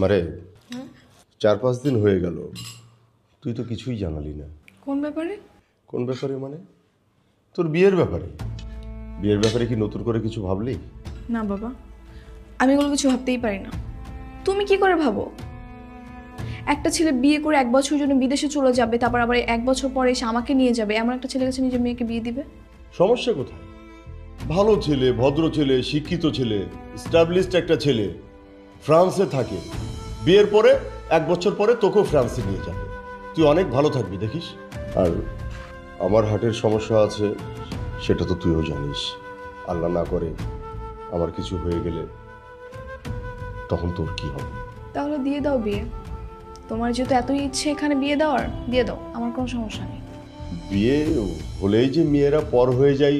মারে 4-5 দিন হয়ে গেল, তুই তো কিছুই জানালি না। কোন ব্যাপারে? কোন ব্যাপারে মানে? তোর বিয়ের ব্যাপারে। বিয়ের ব্যাপারে কি নতুন করে কিছু ভাবলি? না বাবা, আমি এগুলো কিছু ভাবতেই পারি না। তুমি কি করে ভাবো? একটা ছেলে বিয়ে করে 1 বছরের জন্য বিদেশে চলে যাবে, তারপর আবার 1 বছর পরে এসে আমাকে নিয়ে যাবে, এমন একটা ছেলের কাছে নিজের মেয়েকে বিয়ে দিবে? সমস্যা কোথায়? ভালো ছেলে, ভদ্র ছেলে, শিক্ষিত ছেলে, স্টাবলিশড একটা ছেলে, ফ্রান্সে থাকে। বিয়ের পরে 1 বছর পরে তোকেও ফ্রান্সে নিয়ে যাবে। তুই অনেক ভালো থাকবি দেখিস। আর আমার হার্টের সমস্যা আছে, সেটা তো তুইও জানিস। আল্লাহ না করে আমার কিছু হয়ে গেলে তখন তোর কি হবে? তাহলে দিয়ে দাও বিয়ে। তোমার যেহেতু এতই ইচ্ছে এখানে বিয়ে দেওয়ার, দিয়ে দাও, আমার কোনো সমস্যা নেই। বিয়ে হলেই যে মেয়েরা পর হয়ে যায়